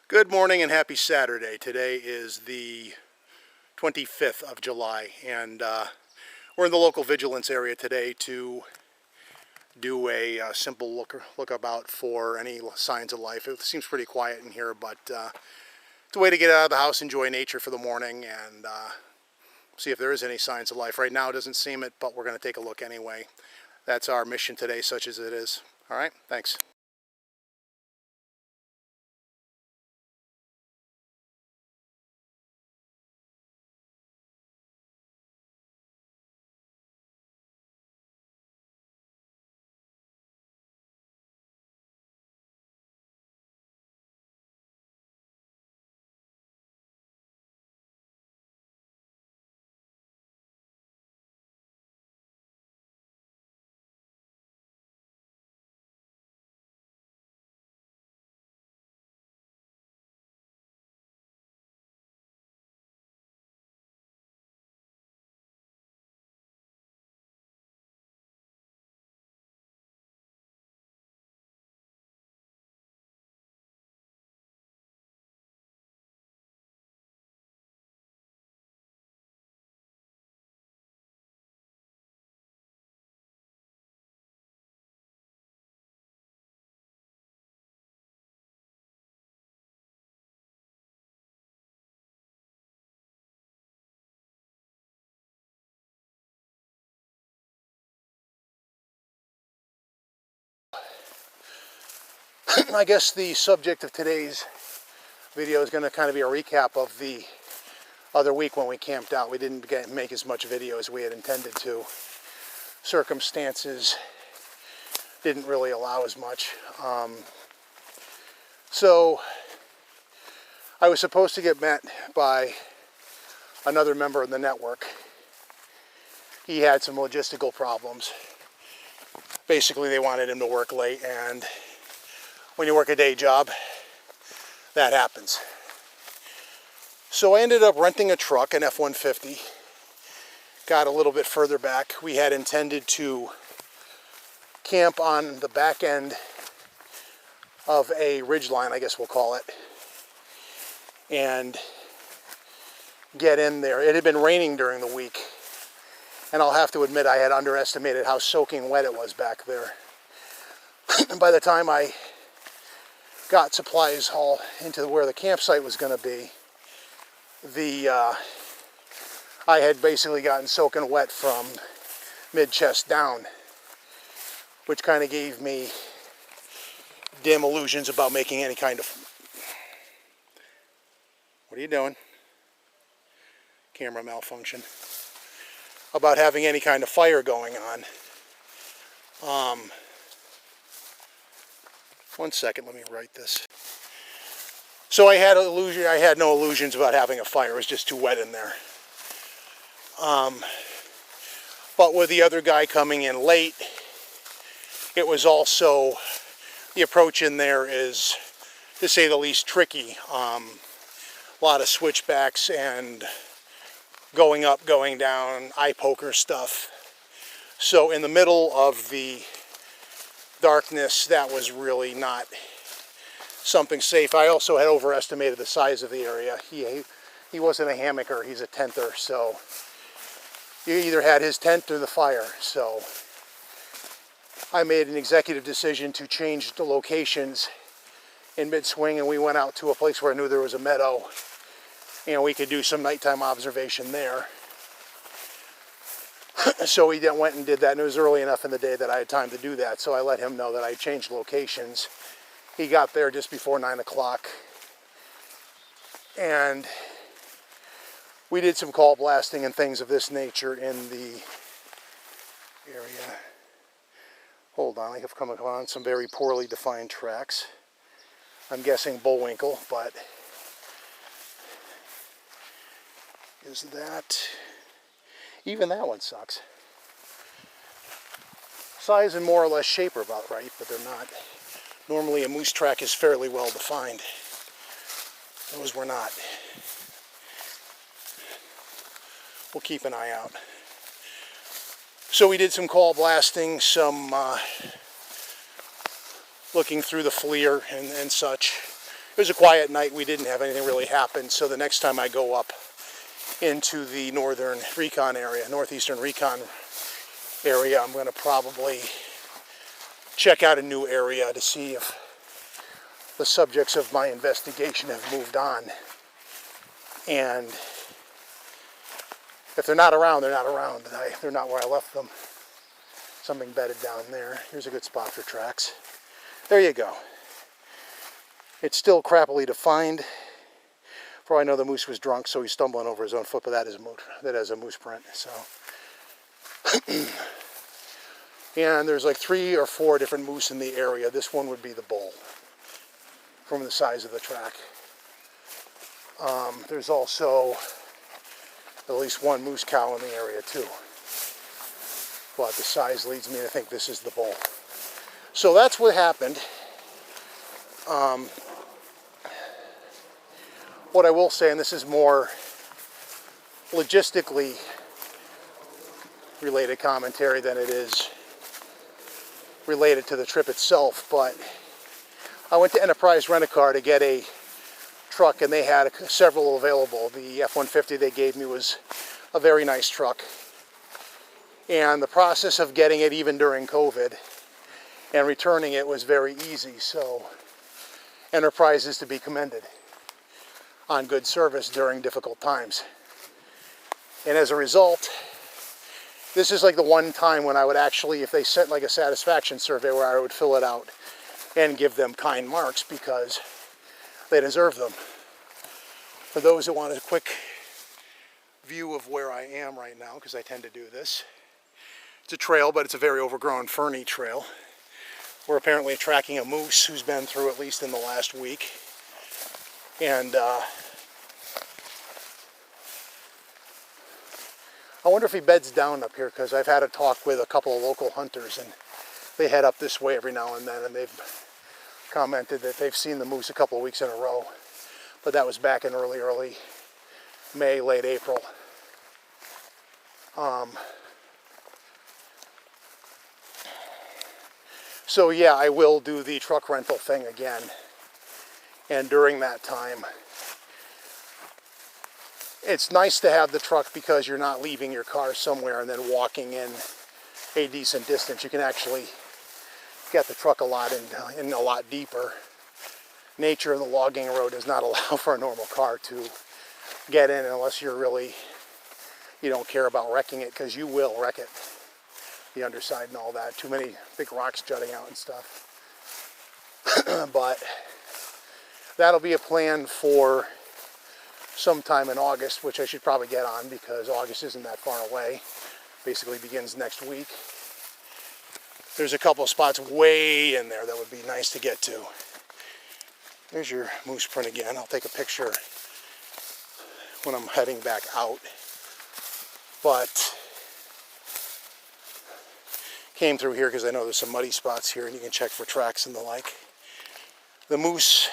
Good morning and happy Saturday. Today is the 25th of July, and we're in the local vigilance area today to do a simple look about for any signs of life. It seems pretty quiet in here, but it's a way to get out of the house, enjoy nature for the morning, and see if there is any signs of life. Right now it doesn't seem it, but we're going to take a look anyway. That's our mission today, such as it is. All right, thanks. I guess the subject of today's video is going to kind of be a recap of the other week when we camped out. We didn't make as much video as we had intended to. Circumstances didn't really allow as much. So I was supposed to get met by another member of the network. He had some logistical problems. Basically, they wanted him to work late, and when you work a day job, that happens. So I ended up renting a truck, an F-150. Got a little bit further back. We had intended to camp on the back end of a ridgeline, I guess we'll call it, and get in there. It had been raining during the week, and I'll have to admit I had underestimated how soaking wet it was back there. By the time I got supplies hauled into where the campsite was going to be, I had basically gotten soaking wet from mid-chest down, which kind of gave me dim illusions about making any kind of... What are you doing? Camera malfunction. About having any kind of fire going on. One second, let me write this. So I had no illusions about having a fire. It was just too wet in there. But with the other guy coming in late, it was also, the approach in there is, to say the least, tricky. A lot of switchbacks and going up, going down, eye poker stuff. So in the middle of the darkness, that was really not something safe. I also had overestimated the size of the area. He wasn't a hammocker, he's a tenter, so you either had his tent or the fire. So I made an executive decision to change the locations in mid-swing, and we went out to a place where I knew there was a meadow and we could do some nighttime observation there. So we went and did that, and it was early enough in the day that I had time to do that, so I let him know that I changed locations. He got there just before 9 o'clock, and we did some call blasting and things of this nature in the area. Hold on, I have come upon some very poorly defined tracks. I'm guessing bullwinkle, but is that... Even that one sucks. Size and more or less shape are about right, but they're not. Normally a moose track is fairly well defined. Those were not. We'll keep an eye out. So we did some call blasting, some looking through the FLIR and such. It was a quiet night. We didn't have anything really happen. So the next time I go up into the northern recon area, northeastern recon area, I'm going to probably check out a new area to see if the subjects of my investigation have moved on. And if they're not around, they're not around. They're not where I left them. Something bedded down there. Here's a good spot for tracks. There you go. It's still crappily defined. For all I know, the moose was drunk, so he's stumbling over his own foot, but that is a moose print. So, and there's like 3 or 4 different moose in the area. This one would be the bull from the size of the track. There's also at least 1 moose cow in the area too. But the size leads me to think this is the bull. So that's what happened. What I will say, and this is more logistically related commentary than it is related to the trip itself, but I went to Enterprise Rent-A-Car to get a truck, and they had several available. The F-150 they gave me was a very nice truck, and the process of getting it even during COVID and returning it was very easy. So Enterprise is to be commended on good service during difficult times. And as a result, this is like the one time when I would actually, if they sent like a satisfaction survey, where I would fill it out and give them kind marks because they deserve them. For those that want a quick view of where I am right now, because I tend to do this, it's a trail, but it's a very overgrown ferny trail. We're apparently tracking a moose who's been through at least in the last week. And I wonder if he beds down up here, because I've had a talk with a couple of local hunters, and they head up this way every now and then, and they've commented that they've seen the moose a couple of weeks in a row. But that was back in early May, late April. So yeah, I will do the truck rental thing again. And during that time, it's nice to have the truck because you're not leaving your car somewhere and then walking in a decent distance. You can actually get the truck a lot in a lot deeper. Nature of the logging road does not allow for a normal car to get in unless you're really, you don't care about wrecking it, because you will wreck it. The underside and all that. Too many big rocks jutting out and stuff. But that'll be a plan for sometime in August, which I should probably get on because August isn't that far away. Basically begins next week. There's a couple of spots way in there that would be nice to get to. There's your moose print again. I'll take a picture when I'm heading back out. But came through here because I know there's some muddy spots here and you can check for tracks and the like. The moose,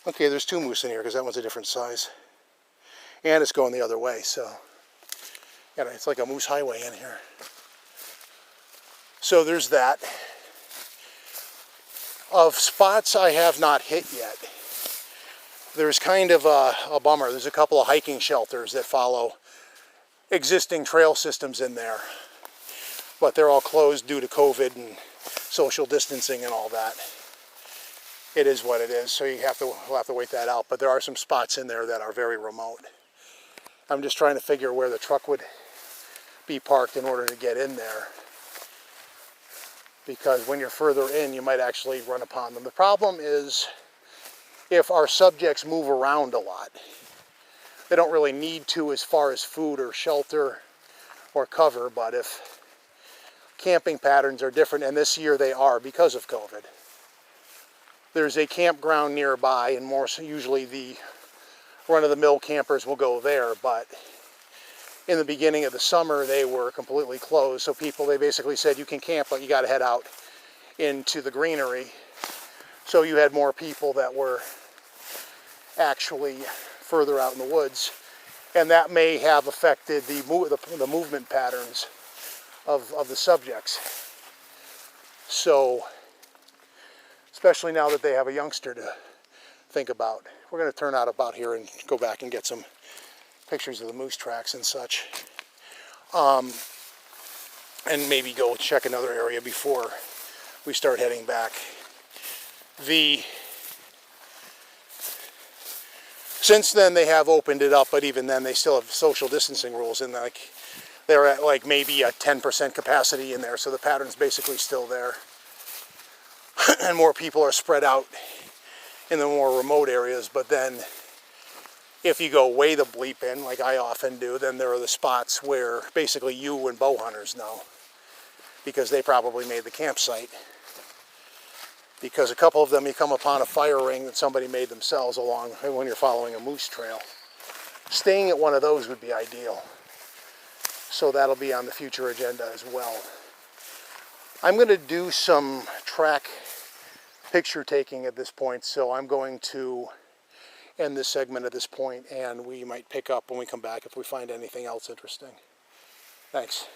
okay, there's 2 moose in here because that one's a different size. And it's going the other way, so yeah, it's like a moose highway in here. So there's that. Of spots I have not hit yet, there's kind of a bummer. There's a couple of hiking shelters that follow existing trail systems in there, but they're all closed due to COVID and social distancing and all that. It is what it is, so we'll have to wait that out. But there are some spots in there that are very remote. I'm just trying to figure where the truck would be parked in order to get in there, because when you're further in, you might actually run upon them. The problem is if our subjects move around a lot. They don't really need to as far as food or shelter or cover, but if camping patterns are different, and this year they are because of COVID. There's a campground nearby, and more so usually the run-of-the-mill campers will go there, but in the beginning of the summer they were completely closed, so they basically said you can camp, but you got to head out into the greenery. So you had more people that were actually further out in the woods, and that may have affected the movement patterns of the subjects. So, especially now that they have a youngster think about. We're going to turn out about here and go back and get some pictures of the moose tracks and such. And maybe go check another area before we start heading back. Since then they have opened it up, but even then they still have social distancing rules, and like they're at like maybe a 10% capacity in there, so the pattern's basically still there. And more people are spread out in the more remote areas, but then if you go way the bleep in, like I often do, then there are the spots where basically you and bow hunters know, because they probably made the campsite. Because a couple of them you come upon a fire ring that somebody made themselves along when you're following a moose trail. Staying at one of those would be ideal. So that'll be on the future agenda as well. I'm going to do some track picture taking at this point, so I'm going to end this segment at this point, and we might pick up when we come back if we find anything else interesting. Thanks.